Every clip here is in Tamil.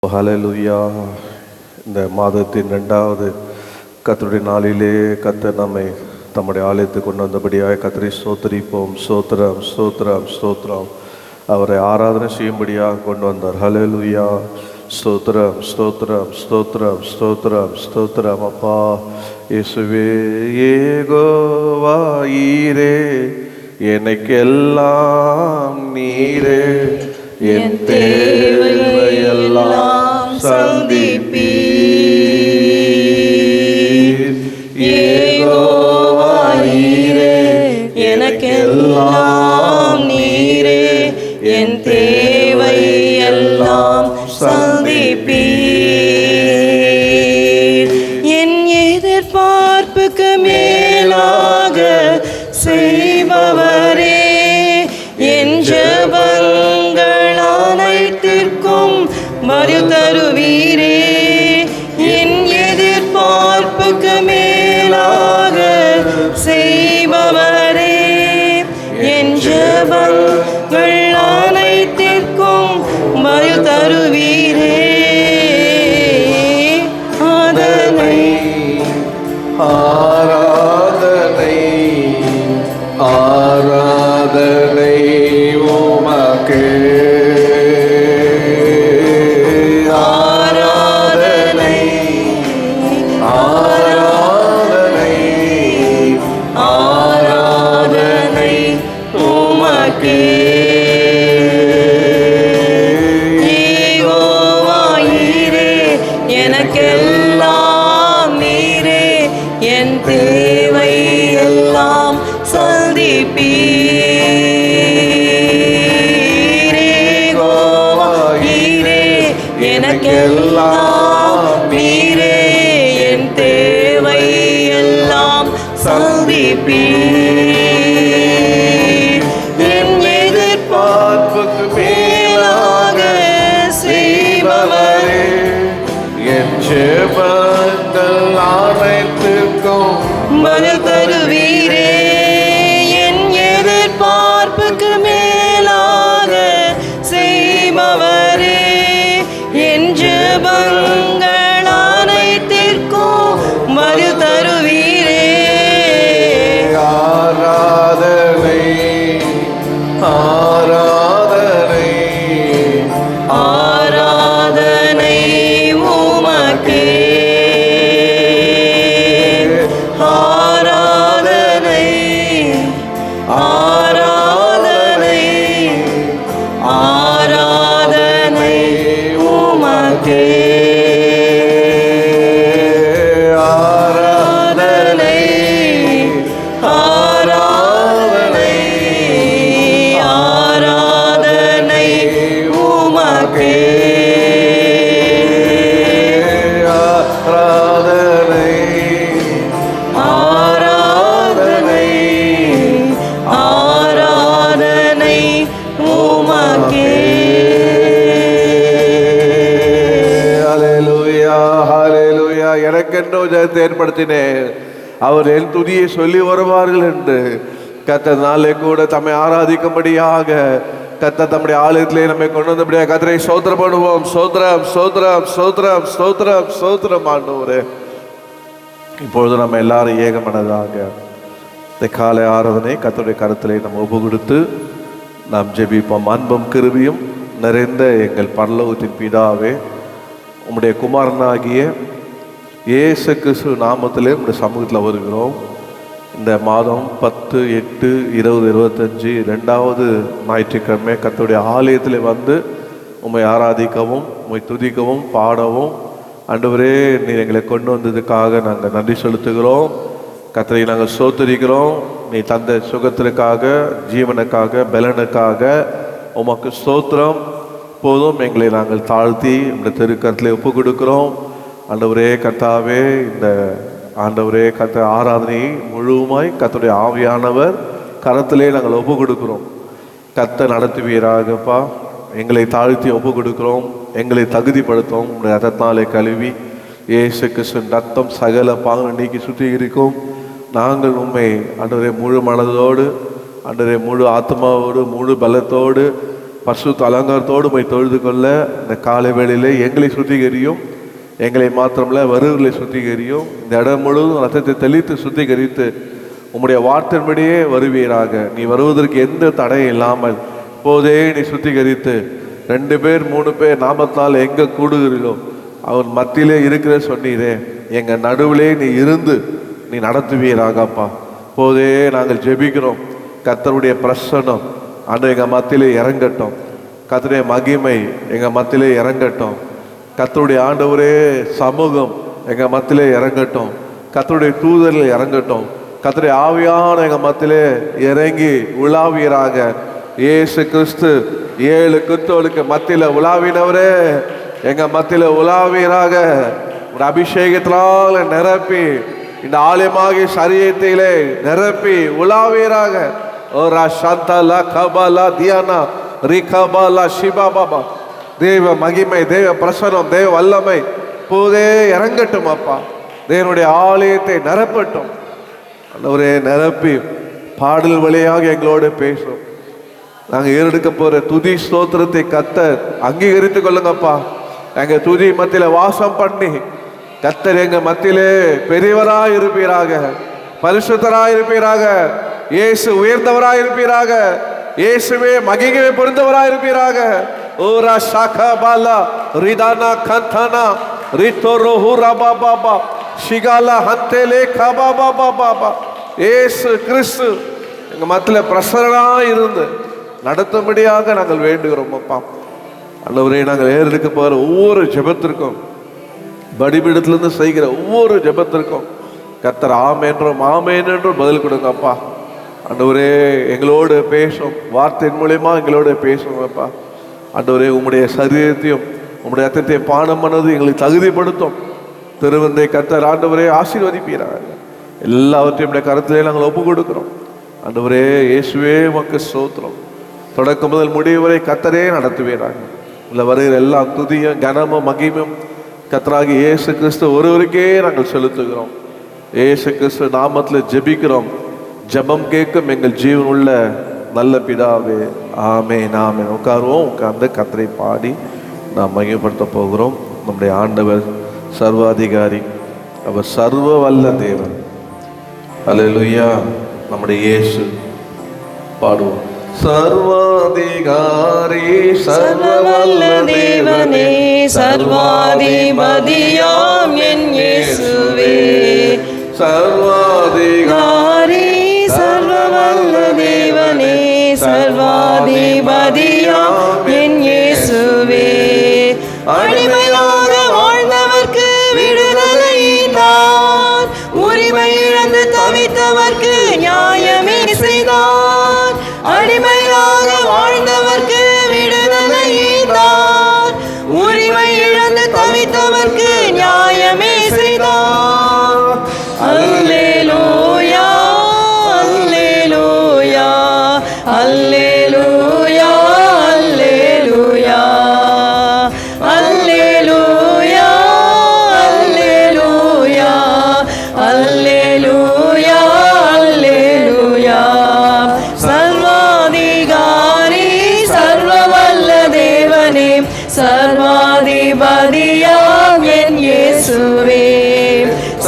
ஹல்லேலூயா. இந்த மாதத்தின் 2வது கர்த்தருடைய நாளிலே கர்த்தர் நம்மை தம்முடைய ஆலயத்துக்கு கொண்டு வந்தபடியாக கர்த்தரை ஸ்தோத்திரிப்போம். ஸ்தோத்திரம் ஸ்தோத்திரம் ஸ்தோத்திரம். அவரை ஆராதனை செய்யும்படியாக கொண்டு வந்தார். ஹல்லேலூயா. ஸ்தோத்திரம் ஸ்தோத்திரம் ஸ்தோத்திரம் ஸ்தோத்திரம் ஸ்தோத்திரம். அப்பா இயேசுவே, யெகோவா ஈரே, எனக்கெல்லாம் நீரே, என் தேவையெல்லாம் சந்திப்பீர். யெகோவா ஈரே, எனக்கெல்லாம் நீரே, என் தேவையெல்லாம் சந்திப்பீர். என் எதிர்பார்ப்புக்கு மேலாக செய்பவரே, என் ஜெபங்கள் அனைத்திற்கும் பதில் தருவீரே. என் எதிர்பார்ப்புக்கு மேலாக செய்பவரே, என் ஜெபங்கள் அனைத்திற்கும் பதில் தருவீரே. அதனை ஆராதனை ஆராதனை உமக்கே, ஆராதனை ஆராதனை ஆராதனை உமக்கே. யெகோவா ஈரே, எனக்கெல்லாம் நீரே, என் தேவை எல்லாம் சந்திப்பீர். யெகோவா ஈரே, எனக்கெல்லாம் நீரே, என் தேவை எல்லாம் சந்திப்பீர். என் எதிர்பார்ப்புக்கு மேலாக செய்பவரே, என் ஜெபங்கள் அனைத்திற்கும் பதில் தருவீரே. என் எதிர்பார்ப்புக்கு மேலாக செய்பவரே, என் ஜெபங்கள் அனைத்திற்கும் பதில் தருவீரே. ஆராதனை ஆராதனை ஆராதனை உமக்கே. ஆராதனை ஆராதனை ஆராதனை உமக்கே. ஆராதனை ஆராதனை ஆராதனை உமக்கே. ஆராதனை ஆராதனை ஆராதனை உமக்கே. ஹல்லேலூயா ஹல்லேலூயா. எனக்கென்றோ ஜெயத்தை ஏற்படுத்தினேன், அவர் என் துதியை சொல்லி வருவார்கள் என்று கர்த்தர் நாளை கூட தம்மை ஆராதிக்கும்படியாக கர்த்தர் தம்முடைய ஆலயத்திலே நம்மை கொண்டு வந்தபடியாக கர்த்தரை ஸ்தோத்திரம் பண்ணுவோம். ஸ்தோத்திரம் ஸ்தோத்திரம் ஸ்தோத்திரம் ஸ்தோத்திரம் ஸ்தோத்திரம் ஆண்டவரே. இப்பொழுது நம்ம எல்லாரும் ஏகமனதாக இந்த காலை ஆராதனை கர்த்தருடைய கருத்திலே நம்ம ஒப்பு கொடுத்து நாம் ஜெபிப்போம். அன்பும் கிருபையும் நிறைந்த எங்கள் பரலோகத்தின் பிதாவே, உம்முடைய குமாரனாகிய இயேசு கிறிஸ்து நாமத்திலே உம்முடைய சமூகத்தில் வருகிறோம். இந்த மாதம் 10/8/2025 2வது ஞாயிற்றுக்கிழமை கர்த்தருடைய ஆலயத்தில் வந்து உம்மை ஆராதிக்கவும், உம்மை துதிக்கவும், பாடவும் ஆண்டவரே நீர் எங்களை கொண்டு வந்ததுக்காக நாங்கள் நன்றி செலுத்துகிறோம். கர்த்தரை நாங்கள் ஸ்தோத்திரிக்கிறோம். நீ தந்த சுகத்திற்காக, ஜீவனுக்காக, பலனுக்காக உமக்கு ஸ்தோத்திரம். போதும் எங்களை நாங்கள் தாழ்த்தி இந்த திருக்கரத்திலே ஒப்பு கொடுக்கிறோம். ஆண்டவரே கர்த்தாவே, இந்த ஆண்டவரே கர்த்த ஆராதனை முழுவதுமாய் கர்த்தருடைய ஆவியானவர் கரத்திலே நாங்கள் ஒப்பு கொடுக்கிறோம். கர்த்தர் நடத்துவீராகப்பா. எங்களை தாழ்த்தி ஒப்பு கொடுக்கிறோம். எங்களை தகுதிப்படுத்தும். உங்களுடைய ரத்தத்தினாலே கழுவி இயேசு கிறிஸ்துவின் ரத்தம் சகல பாவங்களை நீக்கி சுத்திகரிக்கும். நாங்கள் உண்மை ஆண்டவரே முழு மனதோடு, ஆண்டவரே முழு ஆத்மாவோடு, முழு பலத்தோடு பரிசுத்த அலங்காரத்தோடு போய் தொழுது கொள்ள இந்த காலை வேளையிலே எங்களை சுத்திகரியும், எங்களை மாத்திரமல்ல வருவர்களை சுத்திகரியும். இந்த இடம் முழுவதும் ரத்தத்தை தெளித்து சுத்திகரித்து உம்முடைய வார்த்தையின்படியே வருவீராக. நீ வருவதற்கு எந்த தடையும் இல்லாமல் இப்போதே நீ சுத்திகரித்து 2 பேர் 3 பேர் நாமத்தால் எங்கே கூடுகிறீர்களோ அவன் மத்தியிலே இருக்கிற சொன்னீரே, எங்கள் நடுவிலே நீ இருந்து நீ நடத்துவீராகப்பா. இப்போதே நாங்கள் ஜெபிக்கிறோம். கர்த்தருடைய பிரசன்னம் ஆண்டு எங்கள் மத்தியிலே இறங்கட்டும். கர்த்தருடைய மகிமை எங்கள் மத்தியிலே இறங்கட்டும். கர்த்தருடைய ஆண்டவரே சமூகம் எங்கள் மத்தியிலே இறங்கட்டும். கர்த்தருடைய தூதர்கள் இறங்கட்டும். கர்த்தருடைய ஆவியான எங்கள் மத்தியிலே இறங்கி உலாவீராக. இயேசு கிறிஸ்து 7 கிறிஸ்தவர்களுக்கு மத்தியில் உலாவினவரே, எங்கள் மத்தியில் உலாவீராக. ஒரு அபிஷேகத்தினால் நிரப்பி இந்த ஆலயமாகிய சரீரத்திலே நிரப்பி உலாவீராக. ஓரா சந்தலா கபாலா தியானா ரிகபாலா சிபா பாபா. தேவ மகிமை, தேவ பிரசனம், தேவ வல்லமை போதே இறங்கட்டும் அப்பா. தேவனுடைய ஆலயத்தை நிரப்பட்டும். ஒரே நிரப்பி பாடல் வழியாக எங்களோடு பேசும். நாங்கள் ஏறெடுக்க போகிற துதி ஸ்தோத்திரத்தை கர்த்தர் அங்கீகரித்து கொள்ளுங்கப்பா. எங்கள் துதி மத்தியில் வாசம் பண்ணி கர்த்தர் எங்கள் மத்தியிலே பெரியவராய் இருப்பீராக, பரிசுத்தராய் இருப்பீராக. இயேசு உயர்ந்தவராய் இருப்பீராக. இயேசுவே மகிமை பொருந்தவராய் இருப்பீராக. ஓரா ஷாகா பாலா ரிதானா கந்தானா ரித்தோ ரோஹு ரபா பாபா ஷிகாலா ஹந்தேலே கபா பாபா பாபா. இயேசு கிறிஸ்து எங்கள் மத்தியில் பிரசன்னாய் இருந்து நடத்தும்படியாக நாங்கள் வேண்டுகிறோம் அப்பா. ஆண்டவரே, நாங்கள் ஏறெடுக்க போகிற ஒவ்வொரு ஜெபத்திற்கும், பலிபீடத்திலிருந்து செய்கிற ஒவ்வொரு ஜெபத்திற்கும் கர்த்தர் ஆமென்றும் ஆமென் என்றும் பதில் கொடுங்க அப்பா. ஆண்டவரே, எங்களோடு பேசும், வார்த்தையின் மூலமா எங்களோடு பேசும் அப்பா. ஆண்டவரே, உம்முடைய சரீரத்தையும் உம்முடைய ரத்தத்தையும் பானம் பண்ணது எங்களுக்கு தகுதிப்படுத்தும். திருவந்தை கர்த்தர் ஆண்டவரே ஆசீர்வதிப்பீராக. எல்லாவற்றையும் கருத்திலே நாங்கள் ஒப்பு கொடுக்கிறோம். ஆண்டவரே இயேசுவே உமக்கு ஸ்தோத்திரம். தொடக்கம் முதல் முடிவு வரை கர்த்தரே நடத்துவீராக. இல்லை வருகிற எல்லா துதியும் கனமும் மகிமையும் கர்த்தராகிய இயேசு கிறிஸ்து ஒருவருக்கே நாங்கள் செலுத்துகிறோம். இயேசு கிறிஸ்து நாமத்தில் ஜெபிக்கிறோம். ஜெபம் கேட்கும் எங்கள் ஜீவன் உள்ள நல்ல பிதாவே, ஆமென் ஆமென். உட்காருவோம். உட்கார்ந்து கர்த்தரை பாடி நாம் மகிமைப்படுத்த போகிறோம். நம்முடைய ஆண்டவர் சர்வாதிகாரி, அவர் சர்வ வல்ல தேவன். அல்லேலூயா. நம்முடைய இயேசு பாடுவோம். சர்வாதிகாரி சர்வவல்ல தேவனே, சர்வாதிபதியாம் என் இயேசுவே. சர்வாதிகாரி சர்வவல்ல தேவனே, சர்வாதிபதியாம் என் இயேசுவே. அடிமையாக வாழ்ந்தவர்க்கு விடுதலை தான், உரிமை இழந்து தவித்தவர்க்கு நியாயமே செய்தான். அடிமையாக வாழ்ந்தவர்க்கு விடுதலை தான், உரிமை இழந்து தவித்தவர்க்கு நியாயமே செய்தான். அல்லேலூயா அல்லேலூயா அல்லேலூயா அல்லேலூயா அல்லேலூயா அல்லேலூயா அல்லேலூயா அல்லேலூயா. சர்வாதிகாரி சர்வவல்ல தேவனே, சர்வாதிபதியாம் என் இயேசுவே.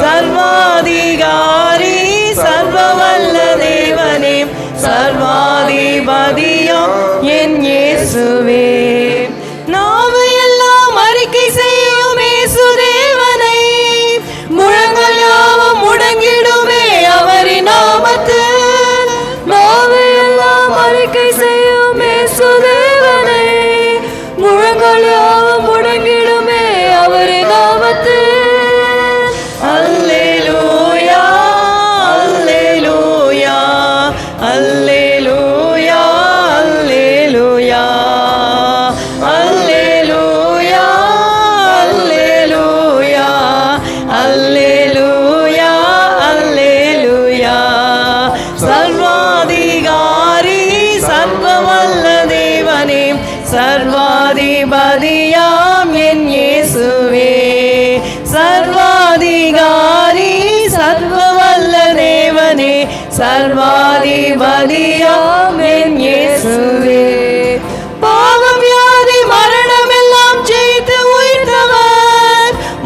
சர்வாதிகாரி சர்வவல்ல தேவனே, சர்வாதிபதியாம் என் இயேசுவே. நாவு எல்லாம் அறிக்கை செய்யும் இயேசு தேவனை, முழங்கள் யாவும் முடங்கிடுமே அவரின் நாமத்தில். நாவு எல்லாம் அறிக்கை செய்யும் இயேசு தேவனை, முழங்கள் யாவும் முடங்கிடுமே அவரின் நாமத்தில். அல்லேலூயா அல்லேலூயா அல்லேலூயா அல்லேலூயா அல்லேலூயா அல்லேலூயா அல்லேலூயா அல்லேலூயா. சர்வாதிகாரி சர்வவல்ல தேவனே, சர்வாதிபதியாம் என் இயேசுவே. சர்வாதிகாரி சர்வவல்ல தேவனே, சர்வாதிபதியாம் என் இயேசுவே.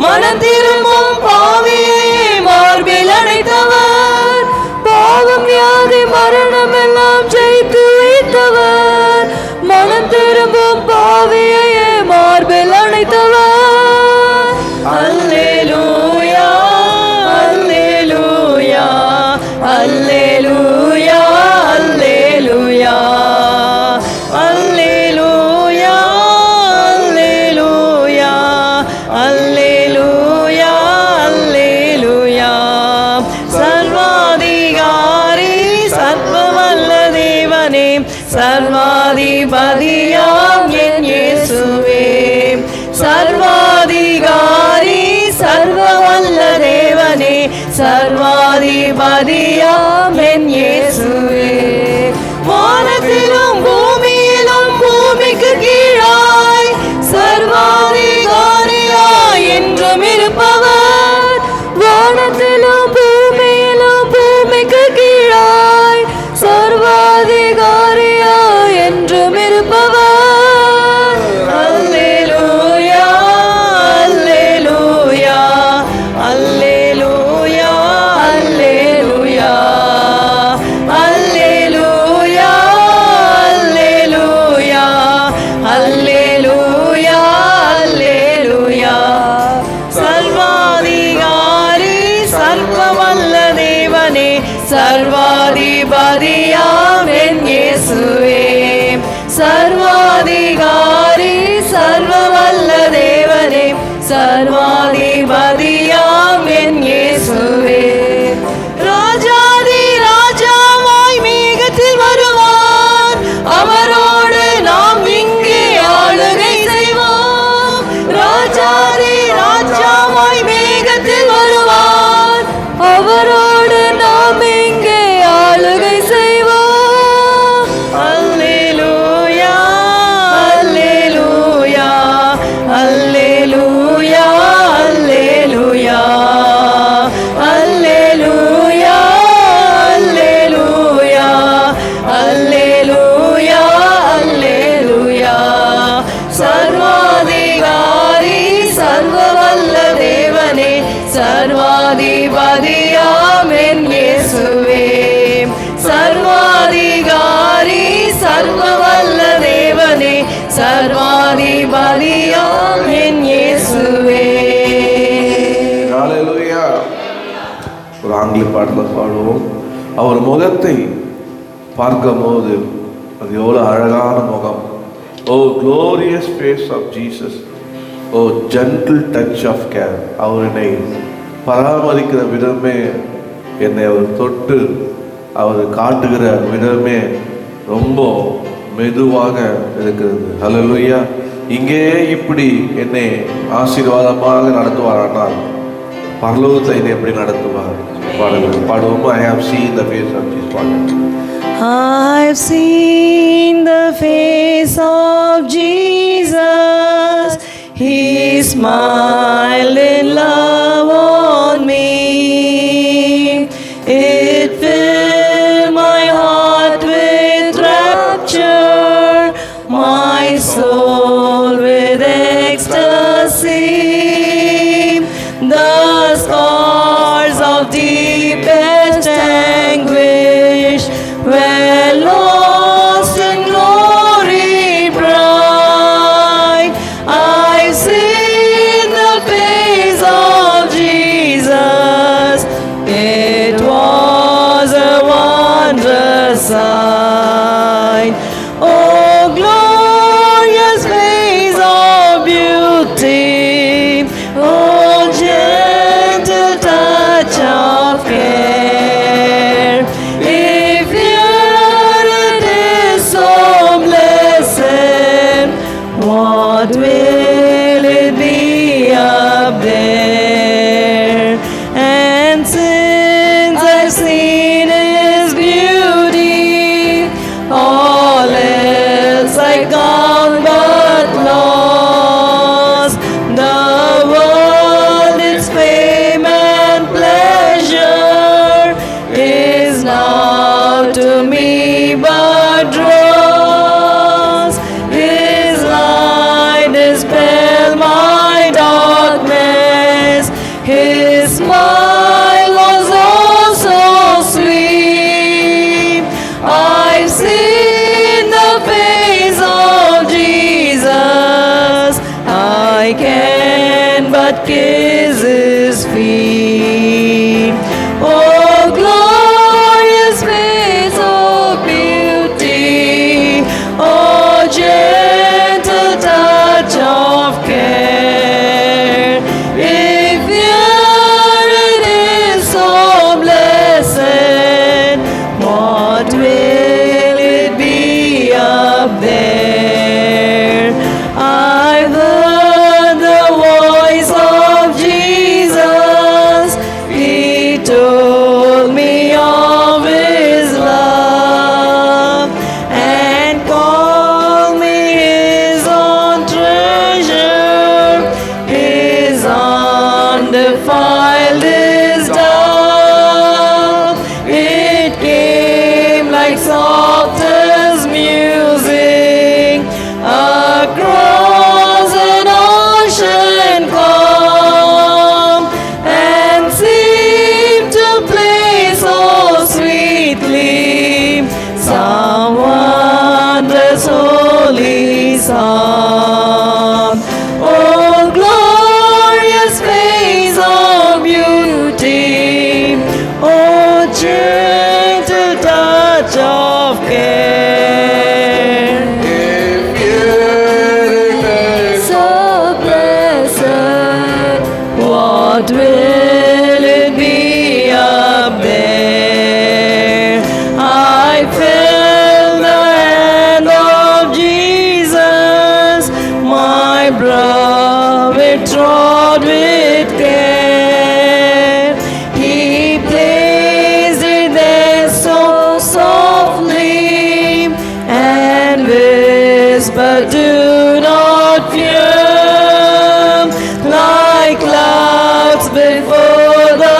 மனம் திரும்பும் பாவியை மார்பில் அடைத்தவர், பாவம் வியாதி மரணம் எல்லாம் ஜெயித்து வைத்தவர், மனம் திரும்பும் பாவியை மார்பில் அடைத்தவர். அல்லேலூயா அல்லேலூயா அல்லேலூயா அல்லேலூயா அல்லேலூயா அல்லேலூயா அல்லேலூயா அல்லேலூயா. சர்வாதிகாரி சர்வவல்ல தேவனே, சர்வாதிபதியாம் என் இயேசுவே, சர்வாதிகாரி சர்வவல்ல தேவனே, சர்வாதிபதியாம் என் இயேசுவே. வானத்திலும் பூமியிலும் பூமிக்கு கீழாய் சர்வாதிகாரியாய் என்றும் இருப்பவர், வானத்திலும் பூமியிலும் பூமிக்கு கீழாய் சர்வாதிகாரியாய் என்றும் இருப்பவர். அல்லேலூயா அல்லேலூயா அல்லேலூயா அல்லேலூயா அல்லேலூயா அல்லேலூயா அல்லேலூயா. சர்வாதிகாரி சர்வவல்ல தேவனே, சர்வாதிபதியாம் என் இயேசுவே, சர்வாதிகாரி சர்வவல்ல தேவனே, சர்வாதிபதியாம் என் இயேசுவே. ராஜாதி ராஜாவாய் மேகத்தில் வருவார், அவரோடு நாம் இங்கே ஆளுகை செய்வோம். ராஜாதி ராஜாவாய் மேகத்தில் வருவார், அவரோடு நாம் இங்கே ஆளுகை செய்வோம். அல்லேலூயா அல்லேலூயா அல்லேலூயா அல்லேலூயா அல்லேலூயா அல்லேலூயா அல்லேலூயா அல்லேலூயா. சர்வாதிகாரி சர்வவல்ல தேவனே, சர்வாதிபதியாம் என் இயேசுவே, சர்வாதிகாரி சர்வவல்ல தேவனே, சர்வாதிபதியாம் என் இயேசுவே. ஹalleluya. ஒரு ஆங்கில பாடல் பாடுவோம். அவர் முகத்தை பார்க்கும்போது அது எவ்வளோ அழகான முகம். Oh glorious face of Jesus, oh gentle touch of care. அவர் என்னை பராமரிக்கிற விதமே, என்னை அவர் தொட்டு அவர் காட்டுகிற விதமே ரொம்ப மெதுவாக இருக்கிறது. ஹல்லேலூயா. இங்கே இப்படி என்னை ஆசீர்வாதமாக நடத்துவாரானால் பரலோகத்தில் என்னை எப்படி நடத்துவார்? பாடுவோம். I have seen the face of Jesus. I've seen the face of Jesus, He smiled in love on me. It filled my heart with rapture, my soul with ecstasy. The scars of deepest anguish were lost in glory bright. I've seen the face but kiss His feet. Oh, glorious face of beauty, oh, gentle touch of care. If here it is so blessed, what will it be up there? I've heard the voice of Jesus. He told me of His love and called me His own treasure. His undefiled His dove. It came like softest music across an ocean calm, and seemed to play so sweetly some wondrous holy psalm. Oh, glorious face of beauty, oh, gentle touch of care. If here it is, So blessed, what will it be up there? I felt the hand of Jesus, my beloved trod with care. He placed it there so softly and whispered, do not fear. Like clouds before the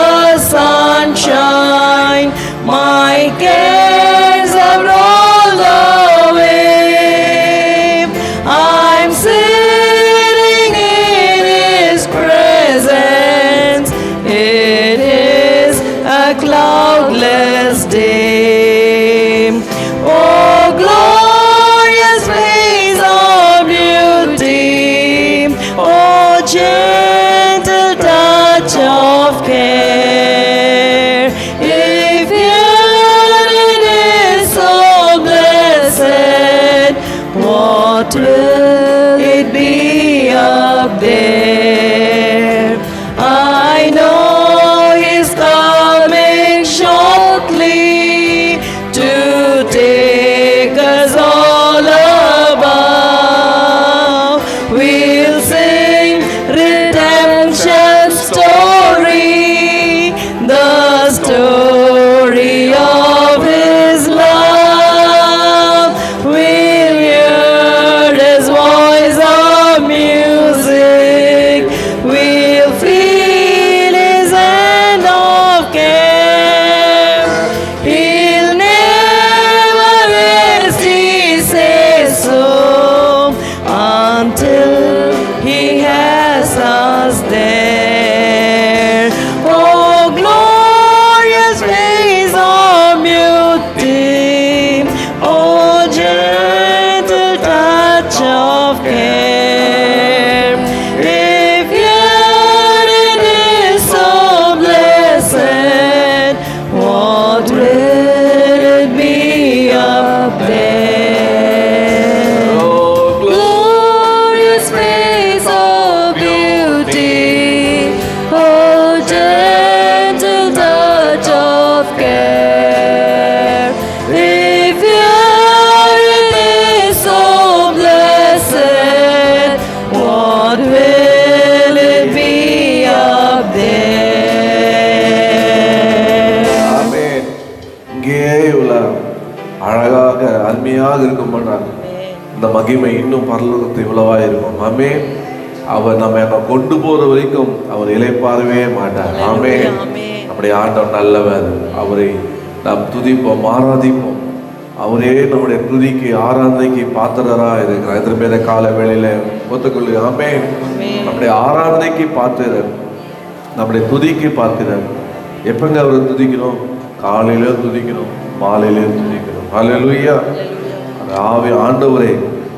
sunshine, my cares have rolled away. I'm sitting in His presence. It is a cloudless day. Oh, glorious face of beauty, oh, gentle touch of care. If here it is so blessed, what will it be up there? I know He's coming shortly to take us all above. We'll sing redemption story, the story of His love. We'll hear His voice of music. We'll feel His hand of care. He'll never rest, He says so, until He has us there. Oh, glorious face of beauty, oh, gentle touch of care. If here it is so blessed, what will it be up there? oh, Glorious face of beauty, oh, gentle touch of care. If here it is so blessed, what will it be up there? ஆமென். இங்கேயே உள்ள அழகாக அருமையாக இருக்கும் இந்த மகிமை இன்னும் பரலோகத்தை இவ்வளவா இருக்கும். ஆமென். அவர் நம்ம அங்க கொண்டு போற வரைக்கும் அவர் இளைப்பாறவே மாட்டார். ஆமென். நம்முடைய ஆண்டவர் நல்லவர். அவரை நாம் துதிப்போம், ஆராதிப்போம். அவரே நம்முடைய துதிக்கு ஆராதனைக்கு பாத்திரரா இருக்கிறார். எத்தனை பேரை கால வேளையில ஒத்துக்கொள்ளு. ஆமென். நம்முடைய ஆராதனைக்கு பாத்திரர், நம்முடைய துதிக்கு பாத்திரர். எப்பங்க அவரை துதிக்கணும்? காலையில துதிக்கணும், மாலையில துதிக்கணும். ஹல்லேலூயா. அந்த ஆவி ஆண்டவரை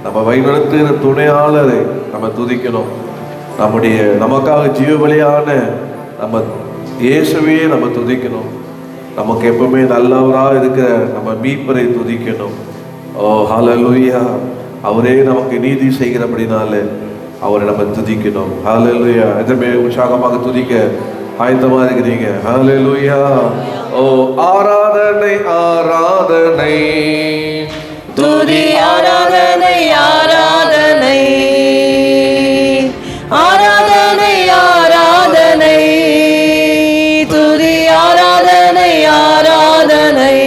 நம்ம வழிநடத்துகிற துணையாளரை நம்ம துதிக்கணும். நமக்காக ஜீவ பலியான நம்ம இயேசுவே நம்ம துதிக்கணும். நமக்கு எப்பவுமே நல்லவராக இருக்கிற நம்ம மீட்பரை துதிக்கணும். ஓ ஹல்லேலூயா. அவரே நமக்கு நீதி செய்கிறபடினால அவரை நம்ம துதிக்கணும். ஹல்லேலூயா. எதுவுமே உற்சாகமாக துதிக்க ஆயத்தமா இருக்கிறீங்க? ஹல்லேலூயா. ஓ ஆராதனை ஆராதனை துதி ஆராதனை ஆராதனை ஆராதனை ஆராதனை துதி ஆராதனை ஆராதனை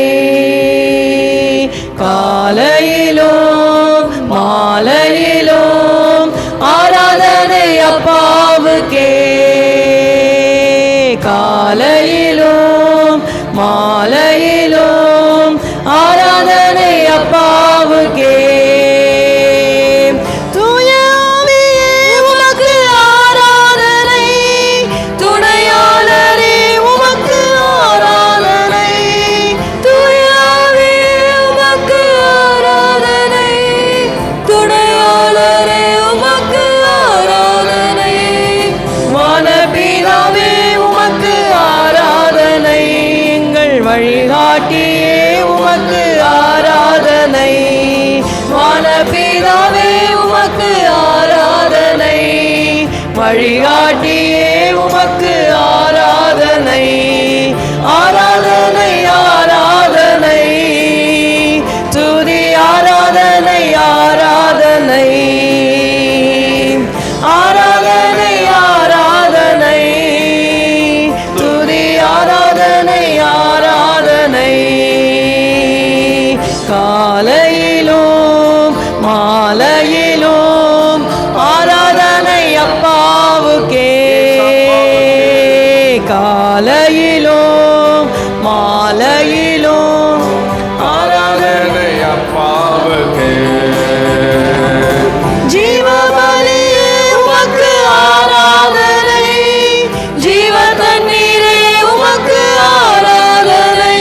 காலையிலும் மாலையிலும் ஆராதனை அப்பாவுக்கே. காலையிலும் மாலையிலும் ஆராதனை அப்பாவுக்கே. தூய ஆவியே உமக்கு ஆராதனை, துணையாளரே உமக்கு ஆராதனை. தூய ஆவியே உமக்கு ஆராதனை, துணையாளரே உமக்கு ஆராதனை. வானபிதாவே உமக்கு ஆராதனை, எங்கள் வழிகாட்டியே உமக்கு ஆராதனை. வானபிதாவே உமக்கு ஆராதனை, வழிகாட்டியே உமக்கு ஆராதனை. ஆராதனை ஆராதனை துதி ஆராதனை ஆராதனை ஆராதனை ஆராதனை துதி ஆராதனை ஆராதனை. காலையிலும் மாலையிலும் ஆராதனை அப்பாவுக்கே. காலையிலும் மாலையிலும் ஆராதனை அப்பாவுக்கே. ஜீவபலியே உமக்கு ஆராதனை, ஜீவ தண்ணீரே உமக்கு ஆராதனை.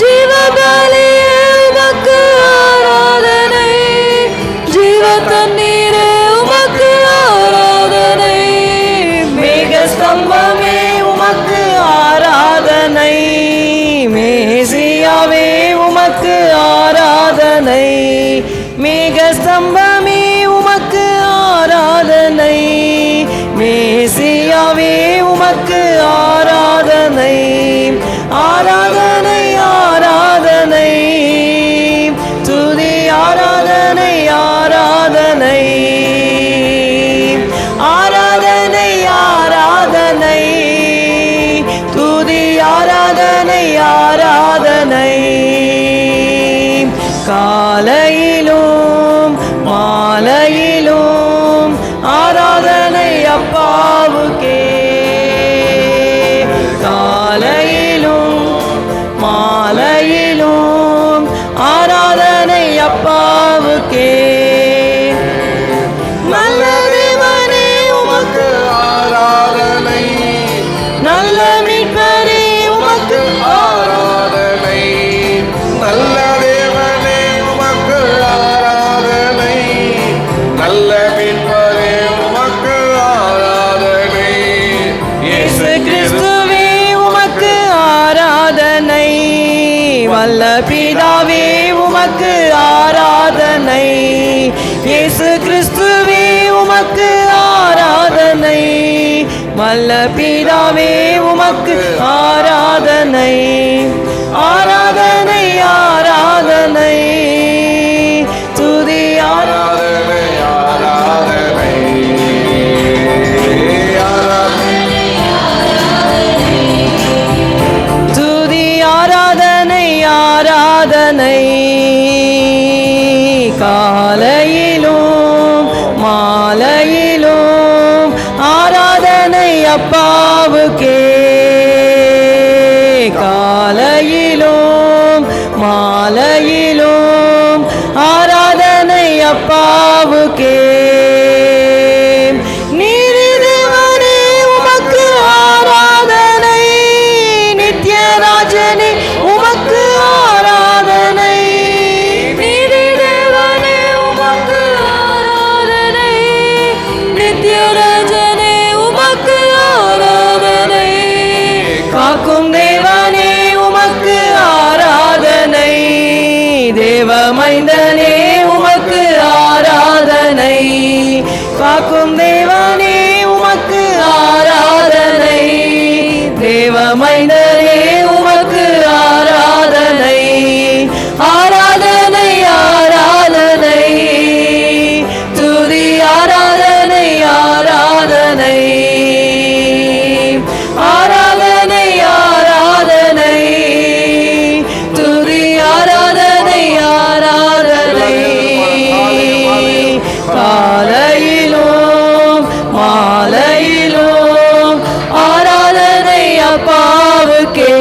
ஜீவபலியே உமக்கு ஆராதனை, ஜீவ தண்ணீரே உமக்கு ஆராதனை. மேகஸ்தம்பமே உமக்கு ஆராதனை, மேசியாவே உமக்கு ஆராதனை. மேகஸ்தம்பமே உமக்கு ஆராதனை, மேசியாவே உமக்கு ஆராதனை. ஆராதனை ஆராதனை துதி ஆராதனை ஆராதனை ஆராதனை ஆராதனை துதி ஆராதனை ஆராதனை. காலையிலும் மாலையிலும் ஆராதனை அப்பாவுக்கே. காலையிலும் மாலையிலும் ஆராதனை அப்பாவுக்கே. நல்ல தேவனே உமக்கு ஆராதனை, நல்ல மீட்பரே உமக்கு ஆராதனை, நல்ல தேவனே உமக்கு ஆராதனை, நல்ல மீட்பரே உமக்கு ஆராதனை. இயேசு கிறிஸ்துவே உமக்கு ஆராதனை, வல்ல பிதாவே உமக்கு ஆராதனை. இயேசு கிறிஸ்துவே உமக்கு ஆராதனை, வல்ல பிதாவே உமக்கு ஆராதனை. ஆராதனை ஆராதனை துதி ஆராதனை ஆராதனை துதி ஆராதனை ஆராதனை. காலையிலும் மாலையிலும் ஆராதனை அப்பாவுக்கே. காலையிலும் மாலையிலும் ஆராதனை அப்பாவுக்கே. நீதி தேவனே உமக்கு ஆராதனை, நித்ய ராஜனே உமக்கு ஆராதனை. நீதி தேவனே உமக்கு ஆராதனை, நித்ய ராஜனே அப்பாவுக்கே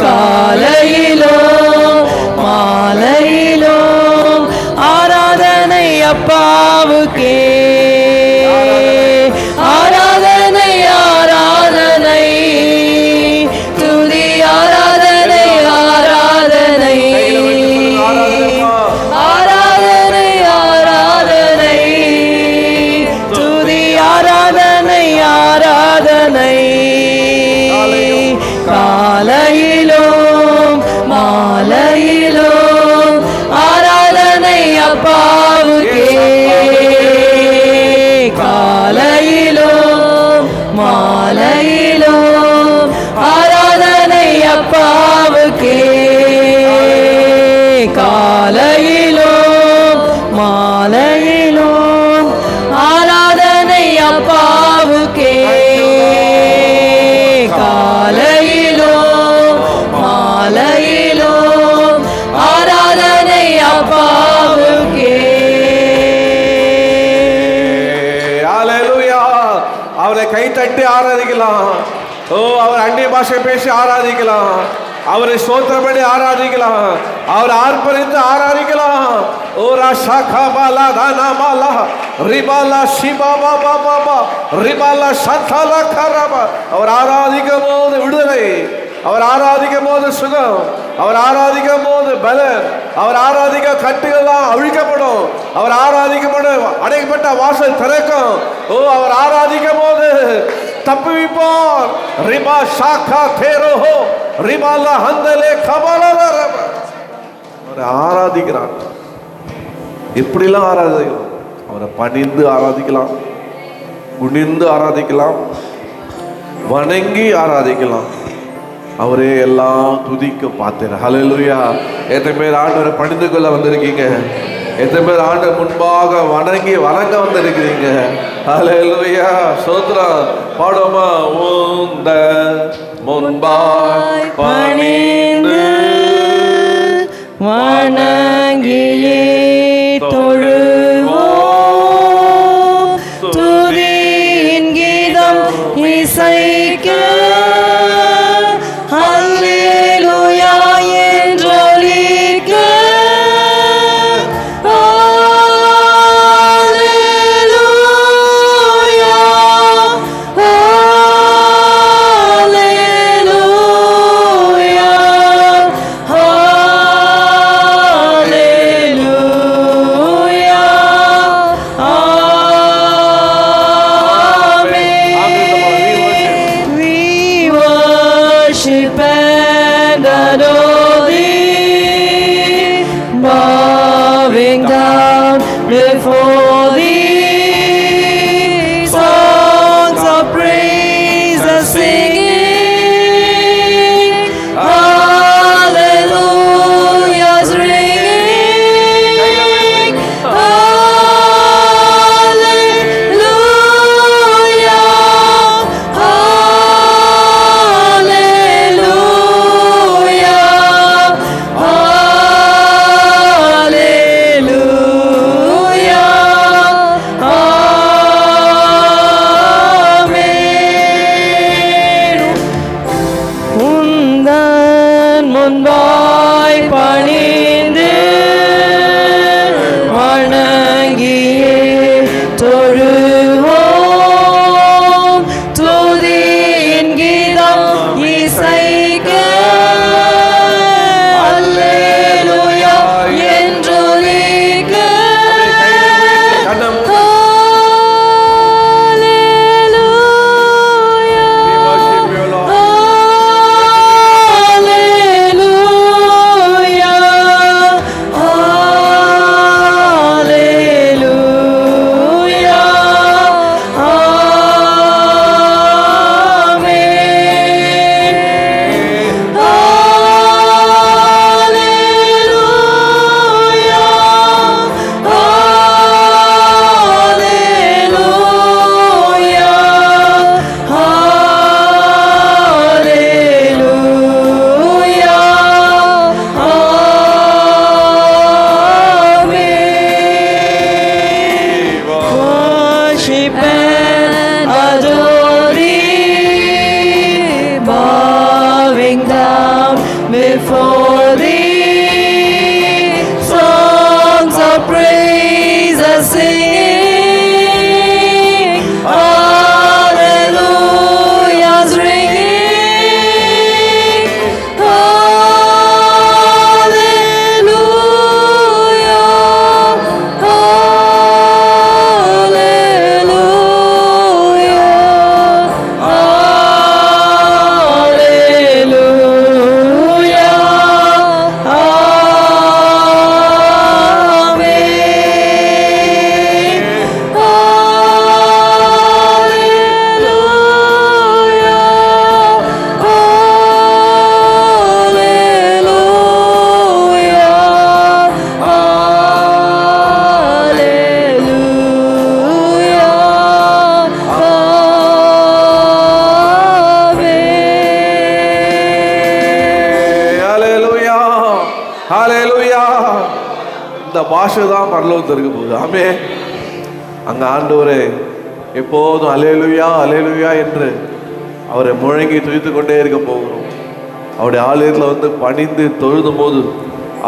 காலையிலும் மாலையிலும் ஆராதனை அப்பாவுக்கே ஆராதனை ஆராதனை துதி ஆராதனை ஆராதனை ஆராதனை ஆராதனை துதி ஆராதனை ஆராதனை காலையிலும் மாலையிலும் ஆராதனை அப்பாவுக்கே காலையிலும் மாலையிலும் ஆராதனை அப்பாவுக்கே காலையிலும் மாலையிலும் ஆராதனை அப்பாவுக்கே காலையிலும் மாலையிலும் ஆராதனை அப்பாவுக்கே. ஹalleluya. அவரை கை தட்டி ஆராதிக்கலாம். ஓ, அவர் அந்நிய பாஷை பேசி ஆராதிக்கலாம். அவரை ஸ்தோத்திரம் பண்ணி ஆராதிக்கலாம். அவர் ஆர்ப்பரித்து ஆராதிக்கலாம். ஓ ராஷா கபாலா தானாமாலா ரிபாலா ஷிபாபா பாபா ரிபாலா சத்தாலா கரபா. அவர் ஆராதிக்கும் போது விடுதலை, அவர் ஆராதிக்கும் போது சுகம், அவர் ஆராதிக்கும் போது பலன், அவர் ஆராதிக்க கட்டுகள்லாம் அழிக்கப்படும், அவர் ஆராதிக்கப்படும் அடைக்கப்பட்ட வாசல் திறக்கும். ஓ, அவர் ஆராதிக்கும் போது தப்புவிப்பார். ரிபா ஷாக்கா தேரோஹோ ரிபாலா ஹந்தலே கபாலா ரப. அவரை ஆராதிக்கிறான். எப்படிலாம் ஆராதிக்கலாம்? அவரை பணிந்து ஆராதிக்கலாம், குனிந்து ஆராதிக்கலாம், வணங்கி ஆராதிக்கலாம். அவரே எல்லாம் துதிக்க பார்த்தேன். ஹalleluya. எத்தனை பேர் ஆண்டவரை பணிந்து கொள்ள வந்திருக்கீங்க? எத்தனை பேர் ஆண்டவர் முன்பாக வணங்கி வணங்க வந்திருக்கிறீங்க? ஹalleluya. ஸ்தோத்திரம். பாடுமா? உந்த முன்பாய் பணிந்து வணங்கியே தொழுவோம், துதியின் கீதம் இசைக்க அல்லேலூயா என்றொலிக்க அல்லேலூயா அல்லேலூயா அல்லேலூயா ஆமென். We பாஷை தான் பரலோகத்தில் இருக்க போகுது. ஆமே. அங்கே ஆண்டவரே எப்போதும் அல்லேலூயா அல்லேலூயா என்று அவரை முழங்கி துதித்து கொண்டே இருக்க போகிறோம். அவருடைய ஆலயத்தில் வந்து பணிந்து தொழுதும் போது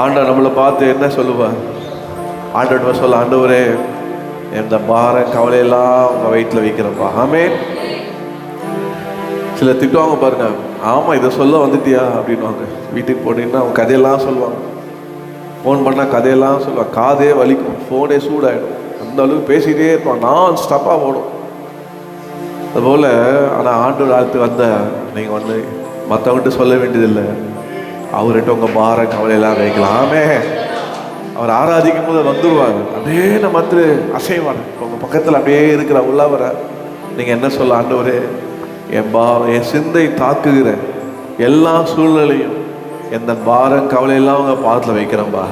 ஆண்டவர் நம்மளை பார்த்து என்ன சொல்லுவார்? ஆண்டவர் சொல்ல, ஆண்டவரே இந்த பாரம் கவலையெல்லாம் உங்கள் வயிற்றில் வைக்கிறப்பா. ஆமே. சில திட்டுவாங்க பாருங்க, ஆமாம் இதை சொல்ல வந்துட்டியா அப்படின்வாங்க. வீட்டுக்கு போனீங்கன்னா அவங்க கதையெல்லாம் சொல்லுவாங்க. ஃபோன் பண்ணால் கதையெல்லாம் சொல்லுவாங்க. காதே வலிக்கும், ஃபோனே சூடாகிடும். அந்த அளவுக்கு பேசிகிட்டே இருப்பான், நான் ஸ்டப்பாக ஓடும். அதுபோல் ஆனால் ஆண்டவர் ஆழ்த்து வந்த நீங்கள் வந்து மற்றவங்கிட்ட சொல்ல வேண்டியதில்லை, அவர்கிட்ட உங்கள் பாரம் கவலையெல்லாம் வைக்கலாமே. அவர் ஆராதிக்கும் போது வந்துடுவார், அப்படியே நம்ம வந்து அசைவார். உங்கள் பக்கத்தில் அப்படியே இருக்கிற உள்ளவர நீங்கள் என்ன சொல்ல? ஆண்டவரே என் பாரம், என் சிந்தை தாக்குகிற எல்லா சூழ்நிலையும் எந்த பாரம் கவலையெல்லாம் உங்கள் பாதத்தில் வைக்கிறேன்பா.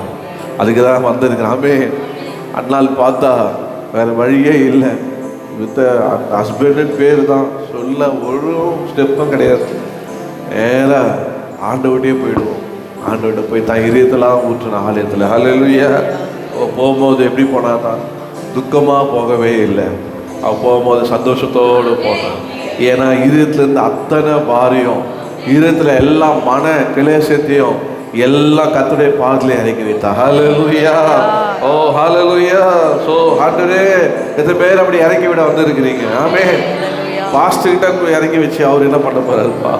அதுக்கு தான் வந்திருக்கிறாமே. அண்ணால் பார்த்தா வேறு வழியே இல்லை. வித்த ஹஸ்பண்டுன்னு பேர் தான், சொல்ல ஒரு ஸ்டெப்பும் கிடையாது. நேராக ஆண்டவர்கிட்டே போயிடுவோம். ஆண்டவர்கிட்ட போய் தான் இதயத்தெல்லாம் ஊற்றுன ஆலயத்தில். ஹல்லேலூயா. போகும்போது எப்படி போனால் தான் துக்கமாக போகவே இல்லை. அவள் போகும்போது சந்தோஷத்தோடு போனான். ஏன்னா இதயத்துலேருந்து அத்தனை பாரியம், இதயத்தில் எல்லா மன கிளேசத்தையும் எல்லாம் கர்த்தருடைய பாதத்தில் இறக்கி வைத்தா. ஹல்லேலூயா. ஓ ஹல்லேலூயா. ஸோ ஆண்டவரே எத்தனை பேர் அப்படி இறக்கி விட வந்திருக்கிறீங்க? ஆமே. பாஸ்டர்கிட்ட இறக்கி வச்சு அவர் என்ன பண்ண போறாருப்பா?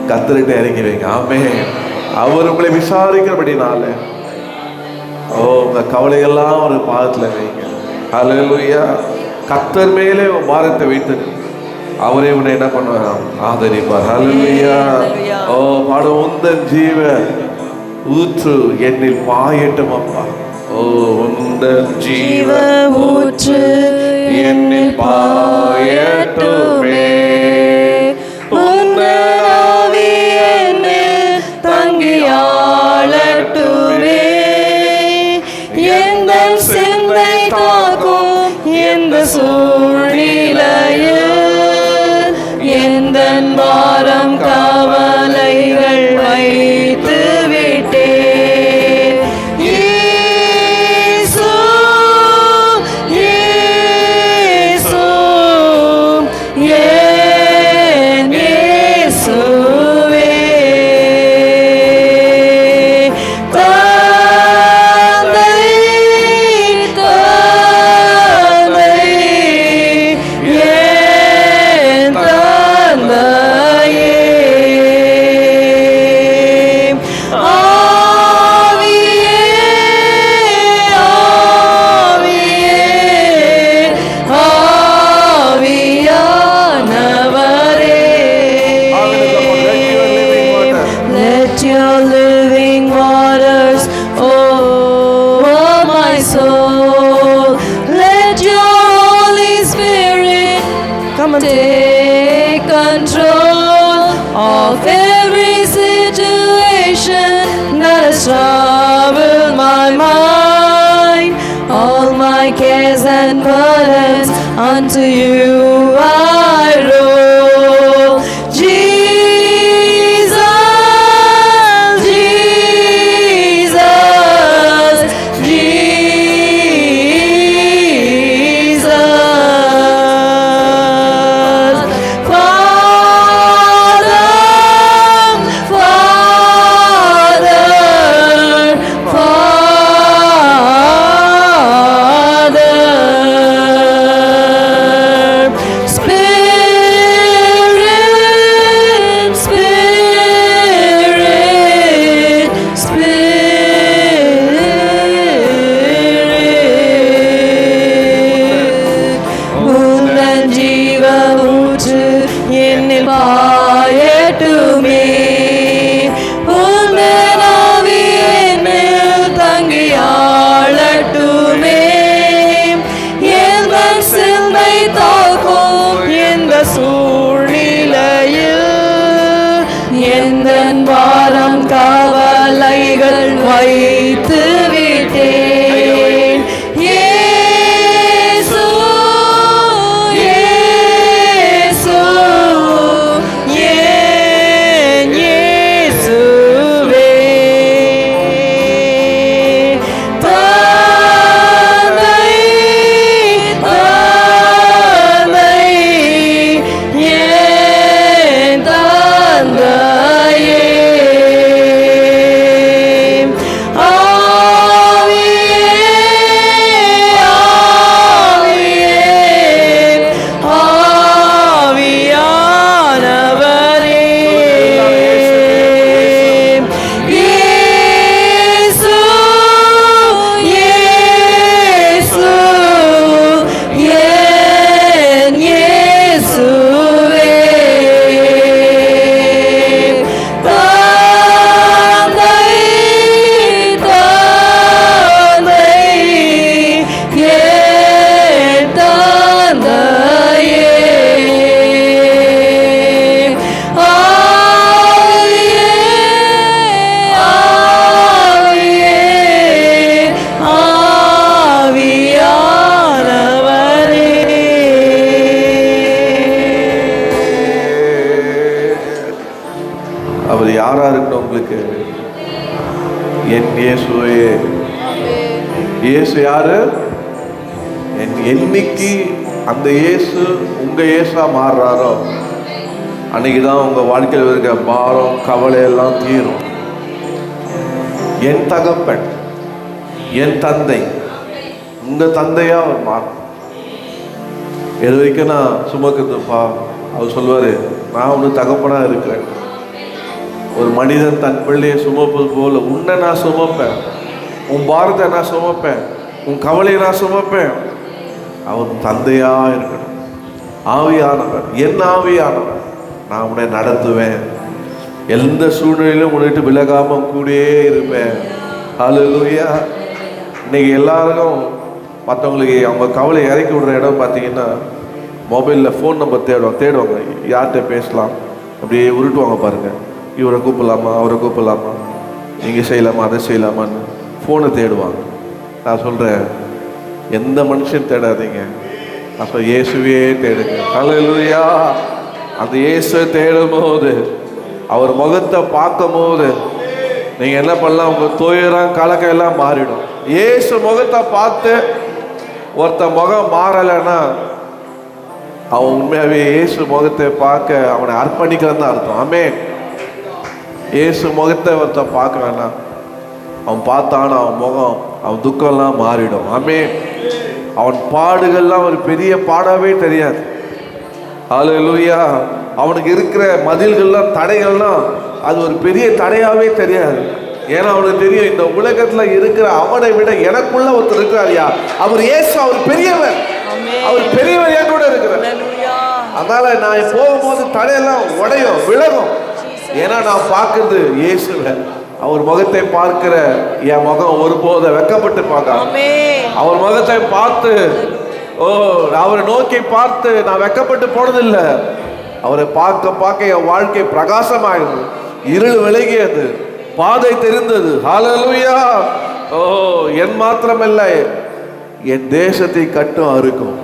கர்த்தர்கிட்ட இறக்கி வைங்க. ஆமே. அவர் உங்களை விசாரிக்கிறபடினால உங்கள் கவலையெல்லாம் ஒரு பாதத்தில் வைங்க. ஹல்லேலூயா. கர்த்தர் மேலே பாரத்தை வைத்து அவரே உன்னை என்ன பண்ணுவார்? ஆதரிப்பார். ஹல்லேலூயா. ஓ பாடு, உந்தன் ஜீவ ஊற்று என்னில் பாயட்டும் அப்பா. ஓ உந்தன் ஜீவ ஊற்று என்னில் பாயட்டுமே. உந்தன் ஆவி என்னில் தங்கியாளட்டுமே. எந்தன் சிந்தை தாக்கும் எந்த சூழ்நிலையில் எந்தன் பாரம் கவலைகள் வைத்து விட்டேன். இயேசு, இயேசு, என் இயேசுவே. தந்தை, தந்தை, என் தந்தையே. ஆவியே, ஆவியே, ஆவியானவரே. Let your living waters over my soul. Let your Holy Spirit come and take control of every situation that has troubled my mind. All my cares and burdens unto you I roll. Jesus, Jesus, Jesus. Father, Father, Father. Spirit, Spirit, Spirit. உந்தன் ஜீவ ஊற்று என்னில் பாயட்டுமே. உந்தன் ஆவி என்னில் தங்கியாளட்டுமே. எந்தன் சிந்தை தாக்கும் எந்த சூழ்நிலையில் எந்தன் பாரம் கவலைகள் வைத்து விட்டேன். இயேசு, இயேசு, என் இயேசுவே. தந்தை, அவர் யாரா இருக்கணும் உங்களுக்கு? என் இயேசுவே. இயேசு யாரு? என்னைக்கு அந்த இயேசு உங்க இயேசா மாறுறாரோ அன்னைக்குதான் உங்க வாழ்க்கையில் இருக்க பாரம் கவலை எல்லாம் தீரும். என் தகப்பன், என் தந்தை, உங்க தந்தையா அவர் மாறும். எது வரைக்கும் நான் சுமக்குதுப்பா, அவர் சொல்லுவாரு, நான் ஒன்று தகப்பனா இருக்கிறேன். ஒரு மனிதன் தன் பிள்ளையை சுமப்பது போல உன்னை நான் சுமப்பேன், உன் பாரத்தை நான் சுமப்பேன், உன் கவலையை நான் சுமப்பேன். அவன் தந்தையா இருக்கணும். ஆவியானவர், என் ஆவியானவர், நான் உன்னை நடத்துவேன். எந்த சூழ்நிலையிலும் உன்னிட்டு விலகாம கூடயே இருப்பேன். ஹல்லேலூயா. இன்னைக்கு எல்லாருக்கும் மற்றவங்களுக்கு அவங்க கவலை இறக்கி விடுற இடம் பார்த்தீங்கன்னா, மொபைலில் ஃபோன் நம்பர் தேடுவாங்க, யார்கிட்ட பேசலாம் அப்படியே உருட்டுவாங்க பாருங்கள். இவரை கூப்பிடலாமா, அவரை கூப்பிடலாமா, நீங்கள் செய்யலாமா, அதை செய்யலாமான்னு ஃபோனை தேடுவாங்க. நான் சொல்கிறேன், எந்த மனுஷன் தேடாதீங்க, நான் சொல்ல இயேசுவே தேடுங்க. ஹல்லேலூயா. அந்த இயேசுவை தேடும் போது, அவர் முகத்தை பார்க்கும் போது நீங்கள் என்ன பண்ணலாம், உங்கள் துயரம் கலக்கையெல்லாம் மாறிடும். இயேசு முகத்தை பார்த்து ஒருத்த முகம் மாறலைன்னா அவன் உண்மையாகவே இயேசு முகத்தை பார்க்க அவனை அர்ப்பணிக்கிறது தான் அர்த்தம். ஆமென். இயேசு முகத்தை ஒருத்த பார்க்கலன்னா அவன் பார்த்தான அவன் முகம், அவன் துக்கம்லாம் மாறிடும். ஆமென். அவன் பாடுகள்லாம் ஒரு பெரிய பாடாவே தெரியாது. ஹல்லேலூயா. அவனுக்கு இருக்கிற மதில்கள்லாம் தடைகள்லாம் அது ஒரு பெரிய தடையாவே தெரியாது. ஏன்னா அவனுக்கு தெரியும், இந்த உலகத்துல இருக்கிற அவனை விட எனக்குள்ள ஒருத்தர் இருக்கிறாரியா, அவர் இயேசு, அவர் பெரியவர், அவர் பெரியவர் என் கூட இருக்கிறார். அதனால நான் போகும்போது தடையெல்லாம் உடையும், விலகும். ஏன்னா நான் பார்க்கறது இயேசுவை. அவர் முகத்தை பார்க்கிற என் முகம் ஒருபோது வெக்கப்பட்டு பார்க்க, அவர் முகத்தை பார்த்து அவரை நோக்கி பார்த்து நான் வெக்கப்பட்டு போனதில்லை. அவரை பார்க்க பார்க்க என் வாழ்க்கை பிரகாசமாகிறது, இருள் விலகியது, பாதை தெரிந்தது. ஹல்லேலூயா. என் மாத்திரமல்ல, என் தேசத்தை கட்டும் அறுக்கும்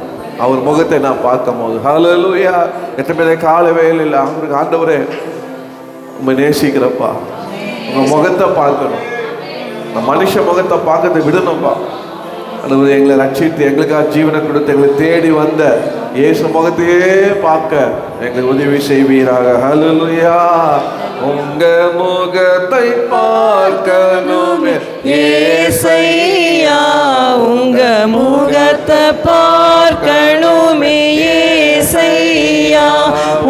அவர் முகத்தை நான் பார்க்கும் போது. ஹல்லேலூயா. எத்தனை பேர் கால வேலையில் அவருக்கு, ஆண்டவரே உண்மை நேசிக்கிறப்பா, உங்க முகத்தை பார்க்கணும், மனுஷ முகத்தை பார்க்கறதை விடணும்ப்பா. அல்லது எங்களை ரட்சித்து எங்களுக்காக ஜீவனை கொடுத்து எங்களை தேடி வந்த இயேசு முகத்தையே பார்க்க எங்களுக்கு உதவி செய்வீராக. ஹல்லேலூயா. உங்க முகத்தை பார்க்கணுமே ஏசையா, உங்க முகத்தை பார்க்கணுமே ஏசையா,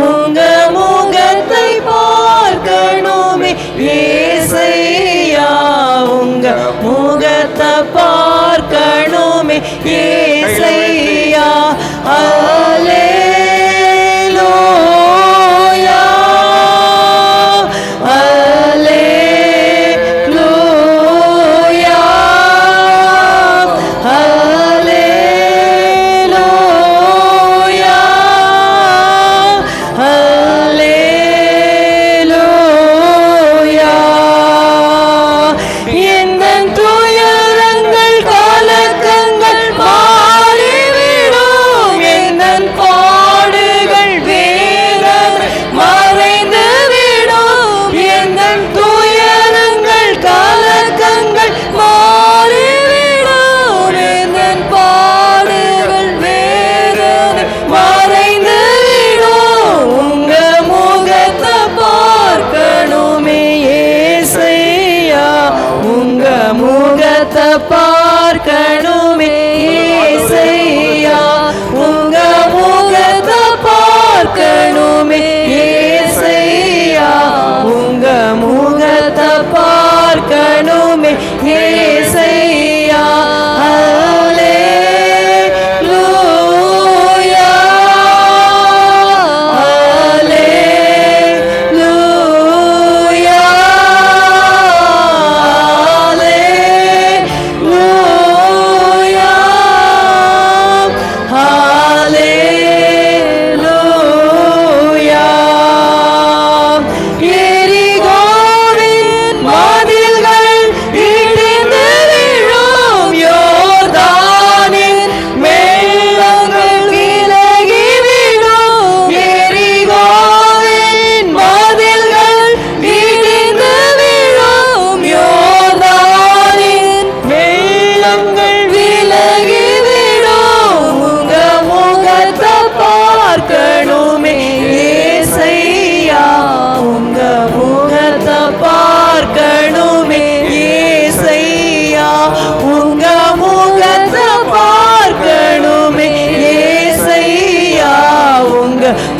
உங்க முகத்தை பார்க்கணுமே ஏசையா, உங்க முகத்தை பார்க்கணுமே ஏசையா. அல்லேலூயா, அல்லேலூயா, அல்லேலூயா.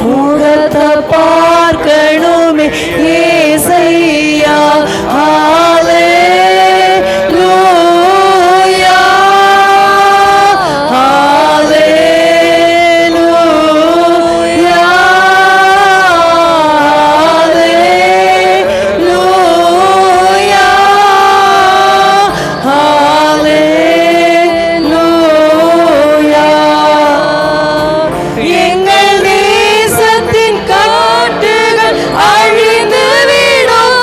முகத்தை பார்க்கணுமே ஏசையா. ஹalleluya ஹalleluya ஹalleluya ஹalleluya. எங்கள் தேசத்தின் காட்டுகள் அழிந்து விடும்,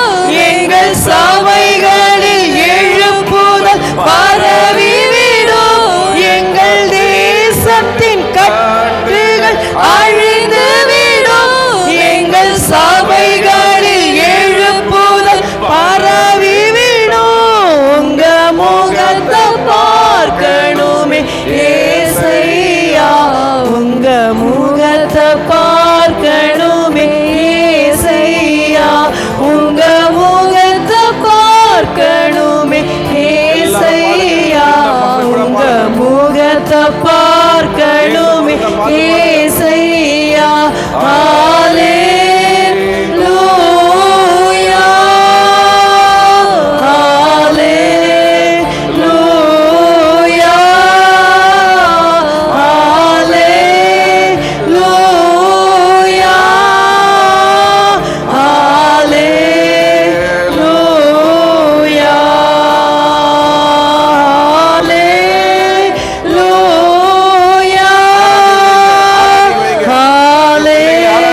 எங்கள் சபைகளில் எழுப்புதல் பரவிவிடும். எங்கள் தேசத்தின் காட்டுகள் அழிந்து விடும், எங்கள் சபைகளில் எழுப்புதல் பரவிவிடும். உங்க முகத்தை பார்க்கணுமே ஏசையா, உங்க முகத்தை பார்க்கணுமே ஏசையா, உங்க முகத்தை பார்க்கணுமே ஏசையா, உங்க முகத்தை பார்க்கணுமே ஏசையா. ஹalleluya ஹalleluya ஹalleluya ஹalleluya ஹalleluya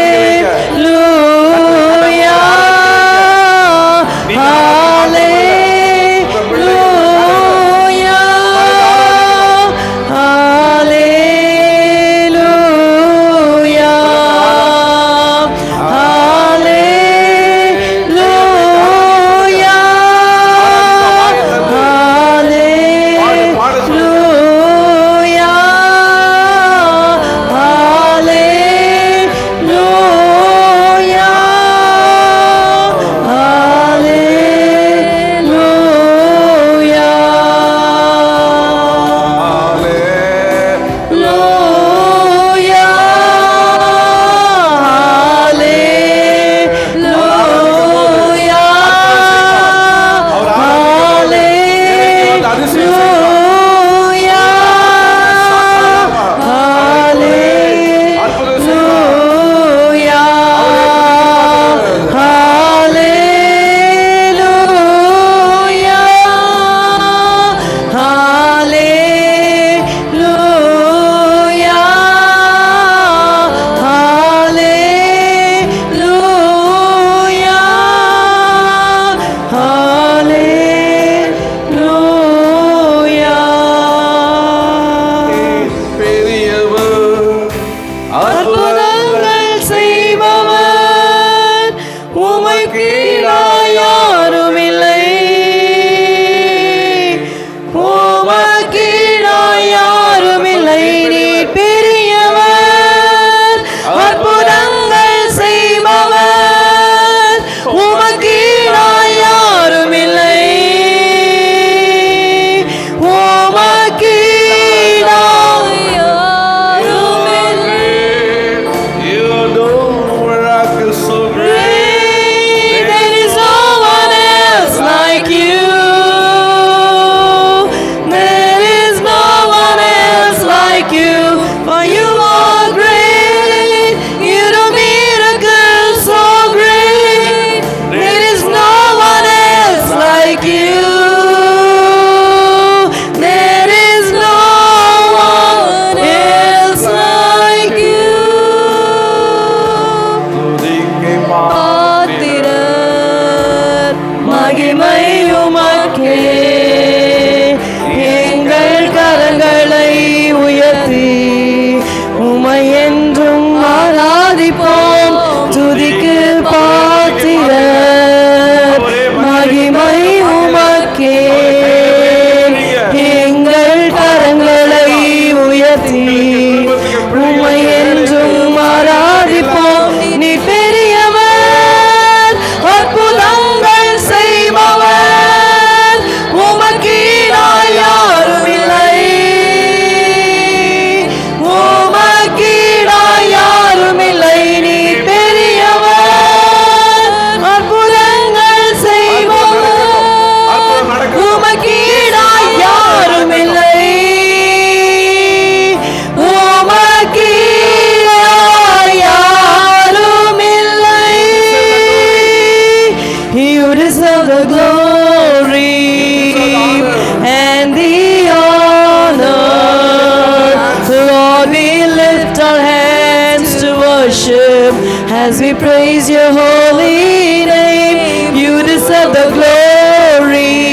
as we praise your holy name. You deserve the glory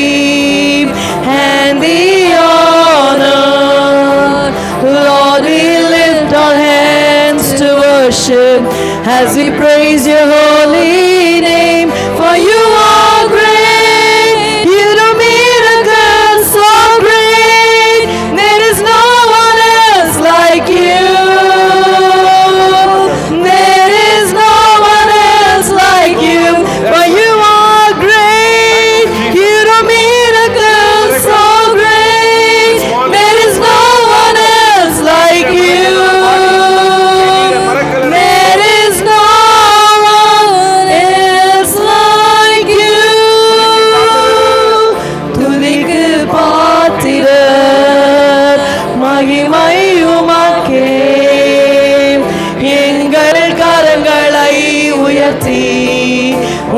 and the honor. Lord, we lift our hands to worship as we praise your holy name. For you are great, you do miracles so great. There is no one else like you. There is no one else like you. For you are great, you do miracles so great. There is no one else like you. There is no one else like you. துதிக்கு பாத்திரர் மகிமை உமக்கே. எங்கள் கரங்களை உயர்த்தி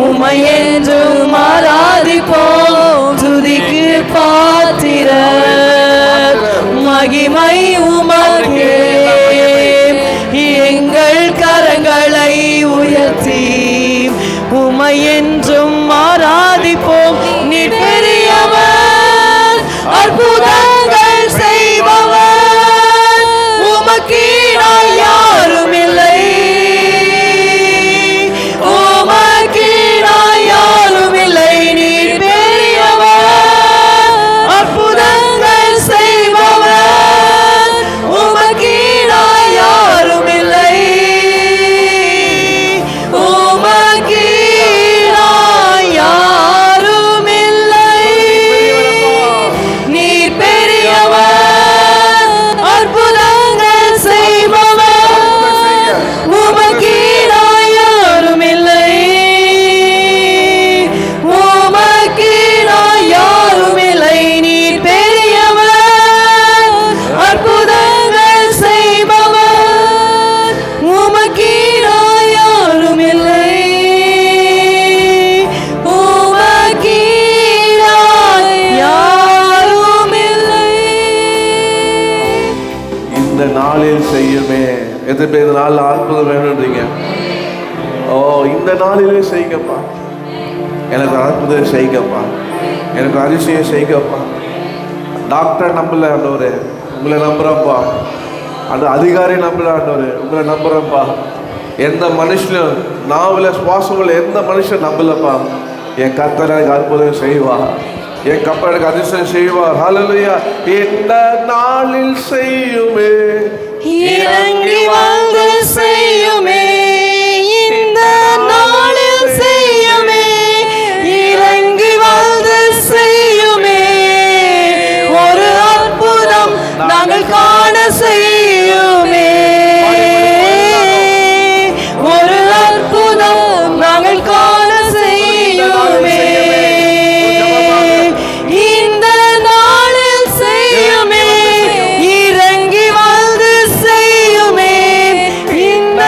உம்மை என்றும் ஆராதிப்போம். துதிக்கு பாத்திரர் மகிமை உமக்கே. எங்கள் கரங்களை உயர்த்தி உம்மை என்றும் ஆராதிப்போம். நீ பெரியவர், அற்புதங்கள் செய்பவர், உமக்கீடாய் யாரும் இல்லை. உமக்கீடாய் யாரும் இல்லை. நீ பெரியவர், அற்புதங்கள் செய்பவர், உமக்கீடாய் யாரும் இல்லை. உமக்கீடாய் யாரும் இல்லை. நீர் பெரியவர், அற்புதங்கள் செய்பவர், உமக்கீடாய் யாரும் இல்லை. உமக்கீடாய் யாரும் இல்லை. நீர் பெரியவர், அற்புதங்கள் செய்பவர், உமக்கீடாய் யாரும் இல்லை. உமக்கீடாய் யாரும் இல்லை. இந்த நாளில் செய்யுமே. எத்தனை பேர் இந்த நாளில் அற்புதம் வேணுன்றீங்க? ஓ, இந்த நாளிலே செய்யுங்கப்பா. எனக்கு அற்புதம் செய்யுங்கப்பா. எனக்கு அதிசயம் செய்யுங்கப்பா. டாக்டர் நம்பல ஆண்டவரே, உங்களை நம்புறேன்ப்பா. அந்த அதிகாரி நம்பல ஆண்டவரே, உங்களை நம்புறேன்ப்பா. எந்த மனுஷனும் நாவில் சுவாசங்கள் எந்த மனுஷன் நம்பலப்பா. என் கர்த்தர் எனக்கு அற்புதம் செய்வா. என் கப்பல் எனக்கு அதிசயம் செய்வார். ஹல்லேலூயா. இந்த நாளில் செய்யுமே. இறங்கி வந்து செய்யுமே. இந்த நாளில் செய்யுமே. இறங்கி வந்து செய்யுமே. ஒரு அற்புதம் நாங்கள் காண செய்யுமே. ஒரு அற்புதம் நாங்கள் காண செய்யுமே. இந்த நாளில் செய்யுமே. இறங்கி வந்து செய்யுமே. இந்த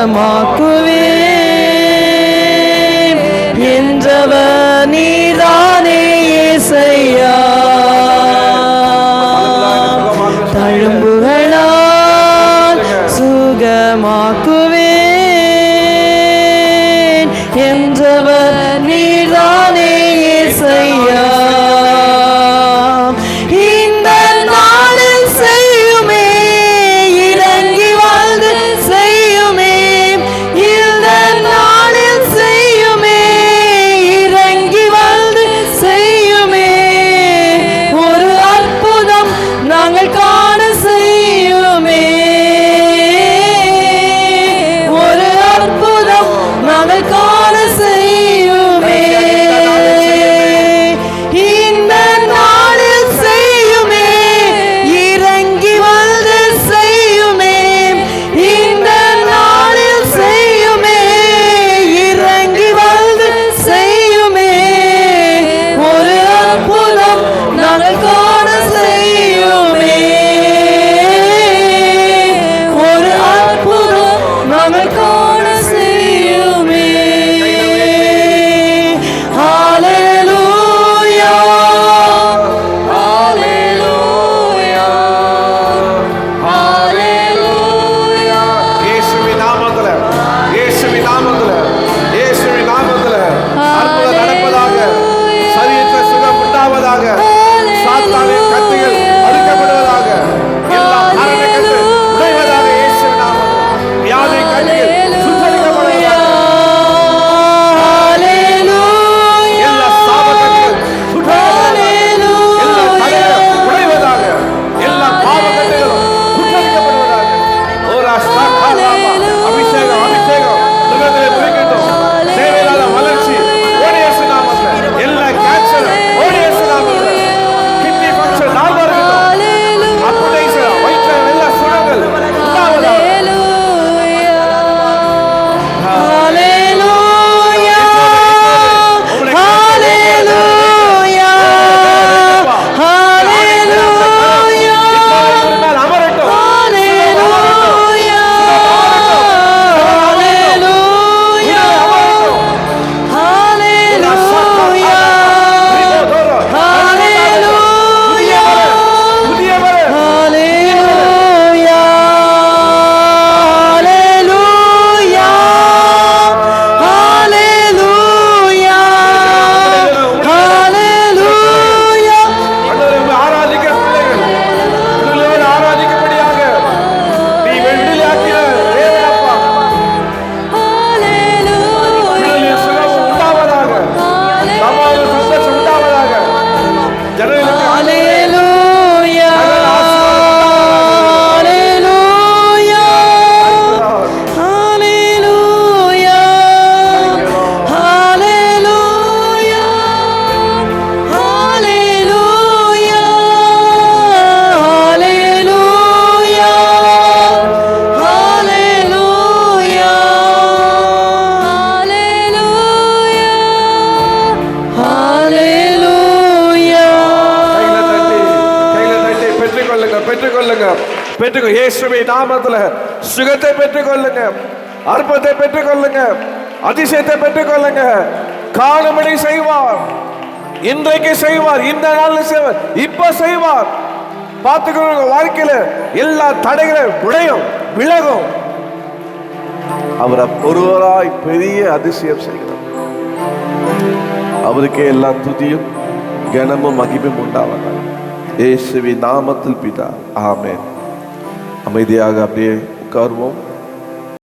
சுகமாக்குவேன் என்றவர் நீதானே இயேசையா. தழும்புகளால் சுகமாக்குவேன் என்றவர் நீதானே இயேசையா. இந்த நாளில் செய்யுமே, இறங்கி வாழ்ந்து செய்யுமே, இந்த நாளில் செய்யுமே, இறங்கி வாழ்ந்து செய்யுமே, ஒரு அற்புதம் நாங்கள் காண செய்யுமே, ஒரு அற்புதம் நாங்கள் காண செய்யுமே. இந்த நாளில் செய்யுமே, இறங்கி வந்து செய்யுமே, இந்த நாளில் செய்யுமே, இறங்கி வந்து செய்யுமே, ஒரு அற்புதம் நாங்கள் காண செய்யுமே, ஒரு அற்புதம் நாங்கள் காண செய்யுமே. ஹalleluya, ஹalleluya, ஹalleluya. இயேசுவின் நாமத்துல, இயேசுவின் நாமத்துல, இயேசுவின் நாமத்துல அற்புதம் நடப்பதாக, சரீரத்தில் சுகம் உண்டாவதாக, சாத்தானின் கத்திகள் அறுக்கப்படுவதாக, எல்லா மரணக்கட்டு உடைவதாக, இயேசுவின் நாமத்தில் வியாதி கட்டிகள் சுற்றறிக்கப்படுவதாக, எல்லா சாபக்கட்டுகள் சுற்றறிக்கப்படுவதாக, எல்லா தடைகள் உடைவதாக, எல்லா பாவக்கட்டுகளும் சுற்றறிக்கப்படுவதாக. ஓரா சாக்காலாமா. அபிஷேகம், அபிஷேகம் உலகத்திலே புரிக்கட்டும். தேவையில்லாத வளர்ச்சி ஓடி இயேசு நாமத்தில், எல்லா கேன்சர் ஓடி இயேசு நாமத்தில், கிட்னி ஃபங்க்ஷன் நார்மலா இருக்கட்டும், அப்படைசர் வயிற்று எல்லா சுகங்கள் உண்டாவதாக. பெற்றுக்கொள்ளுங்க. இயேசுவின் நாமத்துல சுகத்தை பெற்றுக்கொள்ளுங்க, அற்புதத்தை பெற்றுக்கொள்ளுங்க, அதிசயத்தை பெற்றுக்கொள்ளுங்க. காணும்படி செய்வார், இன்றைக்கு செய்வார், இந்த நாளில் செய்வார், இப்ப செய்வார். பார்த்துக்கொள்ளுங்க. வாழ்க்கையில எல்லா தடைகளும் உடையும், விலகும். அவர் ஒருவராய் பெரிய அதிசயம் செய்கிறார். அவருக்கே எல்லா துதியும் கனமும் மகிமையும் உண்டாவதாக. இயேசுவின் நாமத்தில் பிதா, ஆமென். அமைதியாக அப்படியே உட்காருவோம்.